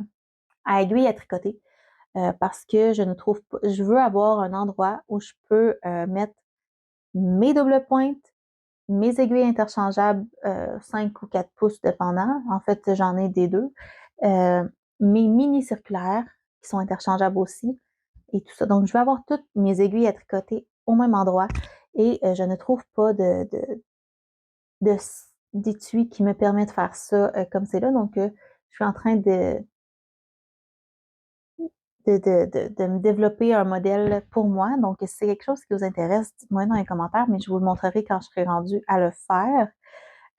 aiguille à tricoter. Parce que je ne trouve pas, je veux avoir un endroit où je peux mettre mes doubles pointes, mes aiguilles interchangeables, 5 ou 4 pouces dépendant. En fait, j'en ai des deux. Euh, Mes mini circulaires qui sont interchangeables aussi et tout ça. Donc, je vais avoir toutes mes aiguilles à tricoter au même endroit et je ne trouve pas de d'étui qui me permet de faire ça comme c'est là. Donc, je suis en train de me développer un modèle pour moi. Donc, si c'est quelque chose qui vous intéresse, dites-moi dans les commentaires, mais je vous le montrerai quand je serai rendue à le faire.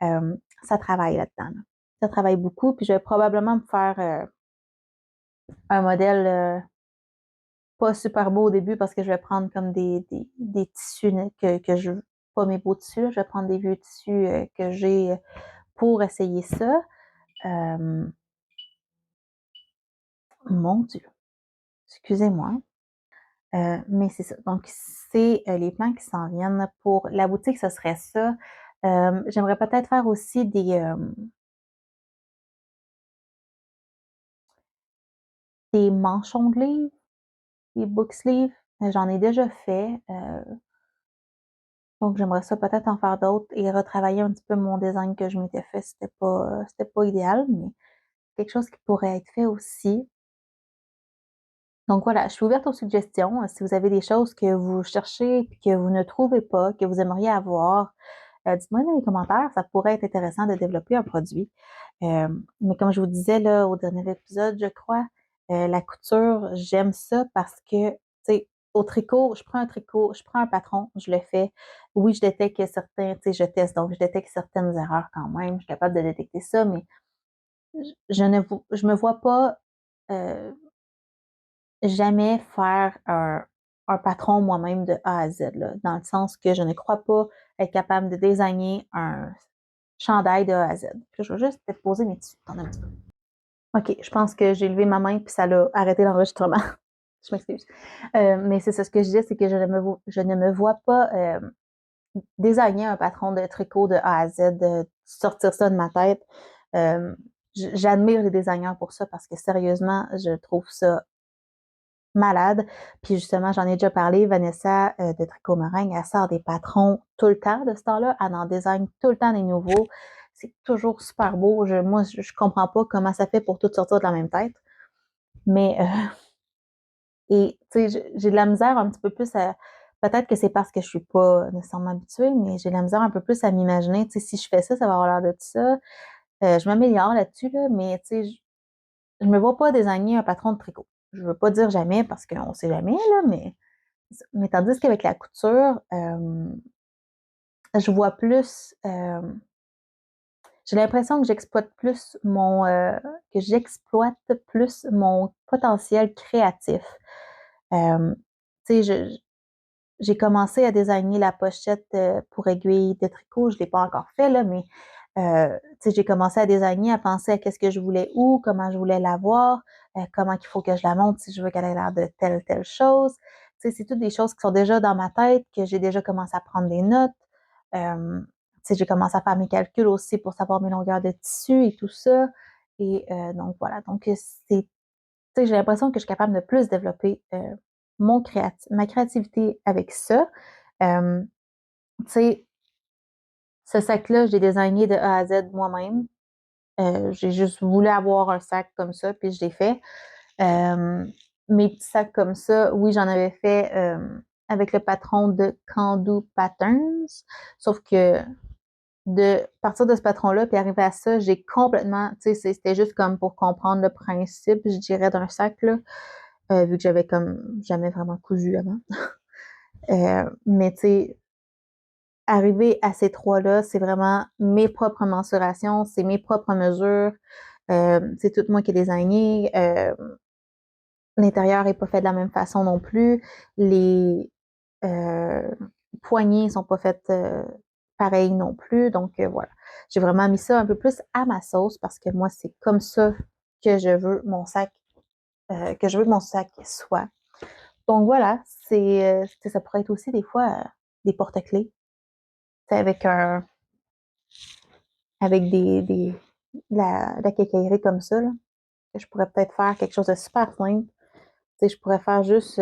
Euh, Ça travaille là-dedans. Là. Ça travaille beaucoup, puis je vais probablement me faire un modèle pas super beau au début parce que je vais prendre comme des tissus que je pas mes beaux tissus, là. Je vais prendre des vieux tissus que j'ai pour essayer ça. Euh, Mon Dieu. Excusez-moi. Mais c'est ça. Donc, c'est les plans qui s'en viennent. Pour la boutique, ce serait ça. J'aimerais peut-être faire aussi des manchons de livres, des book sleeves. J'en ai déjà fait. Donc, j'aimerais ça peut-être en faire d'autres et retravailler un petit peu mon design que je m'étais fait. C'était pas idéal, mais quelque chose qui pourrait être fait aussi. Donc voilà, je suis ouverte aux suggestions. Si vous avez des choses que vous cherchez et que vous ne trouvez pas, que vous aimeriez avoir, dites-moi dans les commentaires, ça pourrait être intéressant de développer un produit. Mais comme je vous disais là, au dernier épisode, je crois, la couture, j'aime ça parce que, tu sais, au tricot, je prends un tricot, je prends un patron, je le fais. Oui, je détecte certains, tu sais, je teste, donc je détecte certaines erreurs quand même. Je suis capable de détecter ça, mais je me vois pas euh, jamais faire un patron moi-même de A à Z, là, dans le sens que je ne crois pas être capable de designer un chandail de A à Z. Puis je vais juste te poser mes tissus. Attends un petit peu. OK, je pense que j'ai levé ma main puis ça l'a arrêté l'enregistrement. Je m'excuse. Mais c'est ça, ce que je disais, c'est que je ne me vois pas designer un patron de tricot de A à Z, sortir ça de ma tête. Euh, J'admire les designers pour ça parce que sérieusement, je trouve ça malade. Puis justement, j'en ai déjà parlé, Vanessa de Tricot Meringue, elle sort des patrons tout le temps de ce temps-là. Elle en design tout le temps des nouveaux. C'est toujours super beau. Moi, je comprends pas comment ça fait pour tout sortir de la même tête. Mais, et tu sais, j'ai de la misère un petit peu plus à. Peut-être que c'est parce que je suis pas nécessairement habituée, mais j'ai de la misère un peu plus à m'imaginer. Tu sais, si je fais ça, ça va avoir l'air de ça. Je m'améliore là-dessus, là, mais tu sais, je me vois pas désigner un patron de tricot. Je veux pas dire jamais parce qu'on sait jamais, là, mais tandis qu'avec la couture, je vois plus, j'ai l'impression que j'exploite plus mon potentiel créatif. Euh, tu sais, j'ai commencé à designer la pochette pour aiguille de tricot. Je l'ai pas encore fait, là, mais tu sais, j'ai commencé à designer, à penser à qu'est-ce que je voulais où, comment je voulais l'avoir, comment il faut que je la monte si je veux qu'elle ait l'air de telle chose. Tu sais, c'est toutes des choses qui sont déjà dans ma tête, que j'ai déjà commencé à prendre des notes. Tu sais, j'ai commencé à faire mes calculs aussi pour savoir mes longueurs de tissu et tout ça. Et donc voilà. Donc tu sais, j'ai l'impression que je suis capable de plus développer ma créativité avec ça. Euh, Tu sais, ce sac-là, je l'ai designé de A à Z moi-même. J'ai juste voulu avoir un sac comme ça, puis je l'ai fait. Euh, Mes petits sacs comme ça, oui, j'en avais fait avec le patron de Candu Patterns. Sauf que de partir de ce patron-là, puis arriver à ça, j'ai complètement, tu sais, c'était juste comme pour comprendre le principe, je dirais, d'un sac, là, vu que j'avais comme jamais vraiment cousu avant. Mais tu sais, arriver à ces trois-là, c'est vraiment mes propres mensurations, c'est mes propres mesures. C'est tout moi qui ai designé. L'intérieur n'est pas fait de la même façon non plus. Les euh, poignées sont pas faites pareil non plus. Donc voilà. J'ai vraiment mis ça un peu plus à ma sauce parce que moi, c'est comme ça que je veux que mon sac soit. Donc voilà, ça pourrait être aussi des fois des porte-clés. Avec avec de la quincaillerie comme ça, là, que je pourrais peut-être faire quelque chose de super simple. Tu sais, je pourrais faire juste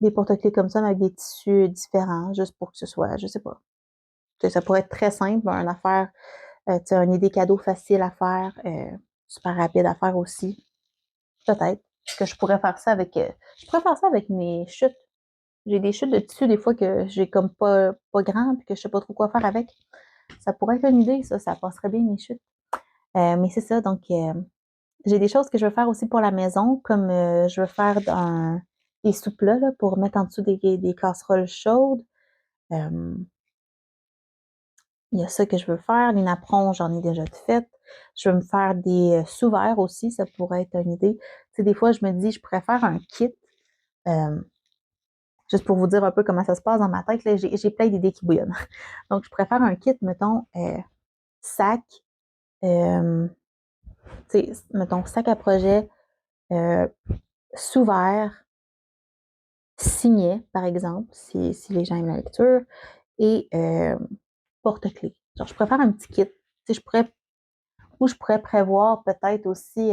des porte-clés comme ça, mais avec des tissus différents, juste pour que ce soit, je sais pas. Tu sais, ça pourrait être très simple, une affaire, tu sais, une idée cadeau facile à faire, super rapide à faire aussi. Peut-être que je pourrais faire ça avec mes chutes. J'ai des chutes de tissu des fois que j'ai comme pas grand puis que je sais pas trop quoi faire avec. Ça pourrait être une idée, ça passerait bien mes chutes. Mais c'est ça, donc j'ai des choses que je veux faire aussi pour la maison, comme je veux faire des sous-plats là, pour mettre en dessous des casseroles chaudes. Euh, il y a ça que je veux faire. Les napperons, j'en ai déjà fait. Je veux me faire des sous-verres aussi, ça pourrait être une idée. Tu sais, des fois, je me dis, je pourrais faire un kit. euh, Juste pour vous dire un peu comment ça se passe dans ma tête, là, j'ai plein d'idées qui bouillonnent. Donc, je pourrais faire un kit, mettons, sac, tu sais, mettons, sac à projet, sous-verre, signet, par exemple, si les gens aiment la lecture, et porte-clés. Genre, je pourrais faire un petit kit. Je pourrais prévoir peut-être aussi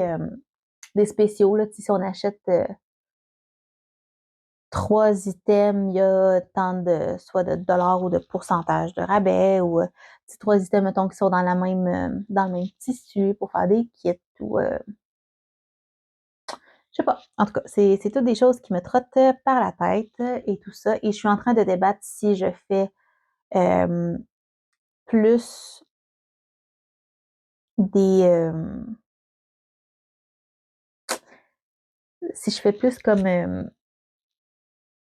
des spéciaux. Là, si on achète 3 items, il y a tant de, soit de dollars ou de pourcentage de rabais, ou 3 items, mettons, qui sont dans le même tissu pour faire des kits, ou je sais pas. En tout cas, c'est toutes des choses qui me trottent par la tête et tout ça. Et je suis en train de débattre si je fais euh, plus des... si je fais plus comme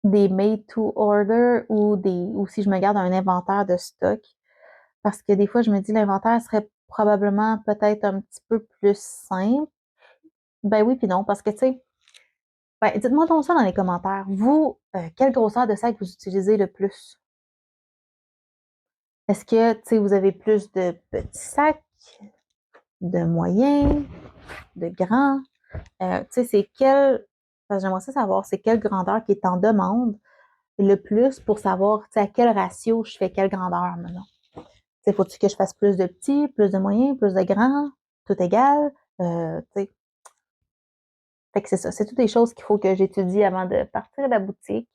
des made to order, ou si je me garde un inventaire de stock. Parce que des fois, je me dis l'inventaire serait probablement peut-être un petit peu plus simple. Ben oui, puis non, parce que tu sais, ben, dites-moi donc ça dans les commentaires. Vous, quelle grosseur de sac vous utilisez le plus? Est-ce que, tu sais, vous avez plus de petits sacs, de moyens, de grands? Tu sais, parce que j'aimerais ça savoir, c'est quelle grandeur qui est en demande le plus pour savoir, tu sais, à quel ratio je fais quelle grandeur maintenant. Tu sais, faut-tu que je fasse plus de petits, plus de moyens, plus de grands, tout égal? Tu sais, fait que c'est ça. C'est toutes des choses qu'il faut que j'étudie avant de partir de la boutique.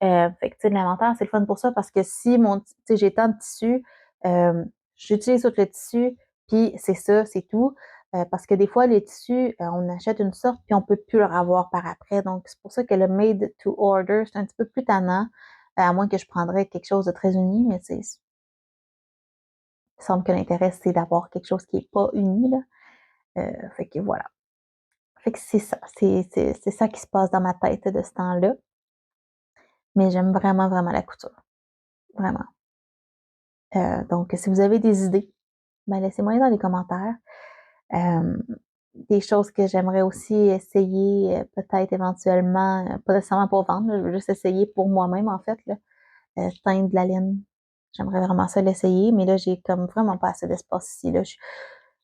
Fait que, tu sais, de l'inventaire, c'est le fun pour ça parce que si tu sais, j'ai tant de tissus, euh, j'utilise tout le tissu, puis c'est ça, c'est tout. Parce que des fois, les tissus, on achète une sorte, puis on peut plus le revoir par après. Donc, c'est pour ça que le made to order, c'est un petit peu plus tannant, à moins que je prendrais quelque chose de très uni, mais il semble que l'intérêt, c'est d'avoir quelque chose qui n'est pas uni, là. Fait que voilà. Fait que c'est ça. C'est ça qui se passe dans ma tête de ce temps-là. Mais j'aime vraiment, vraiment la couture. Vraiment. Donc, si vous avez des idées, ben laissez-moi dans les commentaires. Euh, des choses que j'aimerais aussi essayer, peut-être éventuellement, pas nécessairement pour vendre, là, je veux juste essayer pour moi-même, en fait, là. Teindre de la laine. J'aimerais vraiment ça l'essayer, mais là, j'ai comme vraiment pas assez d'espace ici, là. Je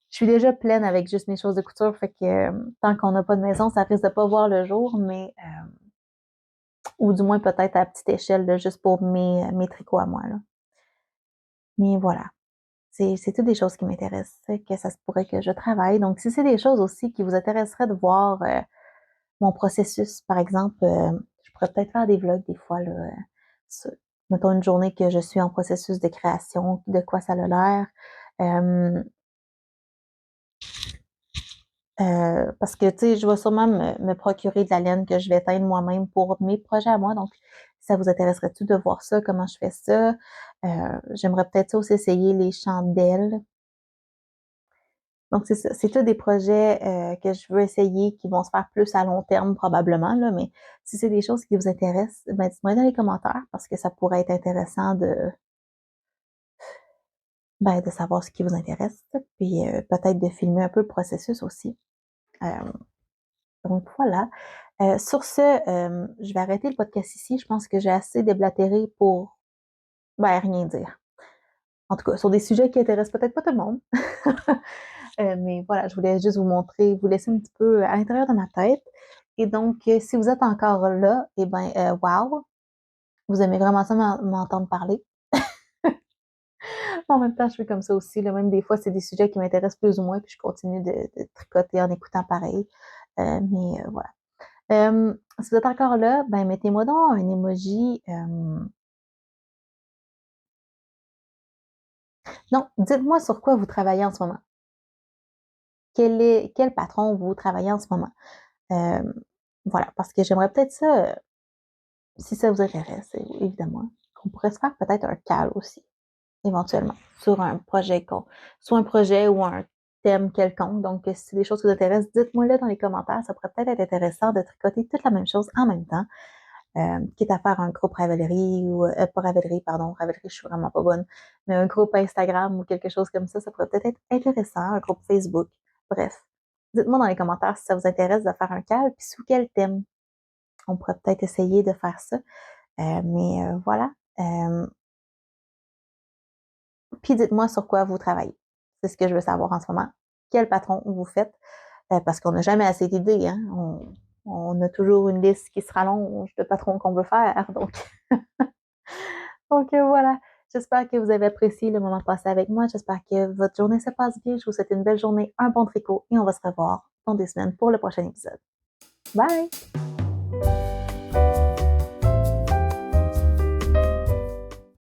suis déjà pleine avec juste mes choses de couture, fait que tant qu'on n'a pas de maison, ça risque de pas voir le jour, mais ou du moins peut-être à petite échelle, là, juste pour mes tricots à moi, là. Mais voilà. C'est toutes des choses qui m'intéressent, que ça se pourrait que je travaille. Donc, si c'est des choses aussi qui vous intéresseraient de voir mon processus, par exemple, je pourrais peut-être faire des vlogs des fois, là, sur- mettons une journée que je suis en processus de création, de quoi ça a l'air. Euh, parce que, tu sais, je vais sûrement me procurer de la laine que je vais teindre moi-même pour mes projets à moi. Donc, ça vous intéresserait-tu de voir ça, comment je fais ça? J'aimerais peut-être aussi essayer les chandelles. Donc, c'est ça. C'est tous des projets que je veux essayer qui vont se faire plus à long terme probablement, là, mais si c'est des choses qui vous intéressent, ben, dites-moi dans les commentaires parce que ça pourrait être intéressant de savoir ce qui vous intéresse, puis peut-être de filmer un peu le processus aussi. Euh, donc, voilà. Sur ce, je vais arrêter le podcast ici. Je pense que j'ai assez déblatéré pour rien dire. En tout cas, sur des sujets qui intéressent peut-être pas tout le monde. Mais voilà, je voulais juste vous montrer, vous laisser un petit peu à l'intérieur de ma tête. Et donc, si vous êtes encore là, eh bien, wow, vous aimez vraiment ça m'entendre parler. En même temps, je fais comme ça aussi. Là, même des fois, c'est des sujets qui m'intéressent plus ou moins, puis je continue de tricoter en écoutant pareil. Mais voilà. Si vous êtes encore là, ben mettez-moi donc un emoji. Non, dites-moi sur quoi vous travaillez en ce moment. Quel patron vous travaillez en ce moment? Euh, voilà, parce que j'aimerais peut-être ça, si ça vous intéresse, évidemment, qu'on pourrait se faire peut-être un cal aussi, éventuellement, sur un projet, soit un projet ou un thème quelconque. Donc, si c'est des choses qui vous intéressent, dites-moi-le dans les commentaires. Ça pourrait peut-être être intéressant de tricoter toute la même chose en même temps. Quitte à faire un groupe Ravelry ou pas Ravelry, pardon, Ravelry, je suis vraiment pas bonne, mais un groupe Instagram ou quelque chose comme ça pourrait peut-être être intéressant, un groupe Facebook. Bref, dites-moi dans les commentaires si ça vous intéresse de faire un cal, puis sous quel thème. On pourrait peut-être essayer de faire ça. Mais voilà. Euh, puis dites-moi sur quoi vous travaillez. C'est ce que je veux savoir en ce moment. Quel patron vous faites? Parce qu'on n'a jamais assez d'idées, hein? On a toujours une liste qui se rallonge de patrons qu'on veut faire, donc voilà. J'espère que vous avez apprécié le moment passé avec moi. J'espère que votre journée se passe bien. Je vous souhaite une belle journée, un bon tricot et on va se revoir dans 2 semaines pour le prochain épisode. Bye!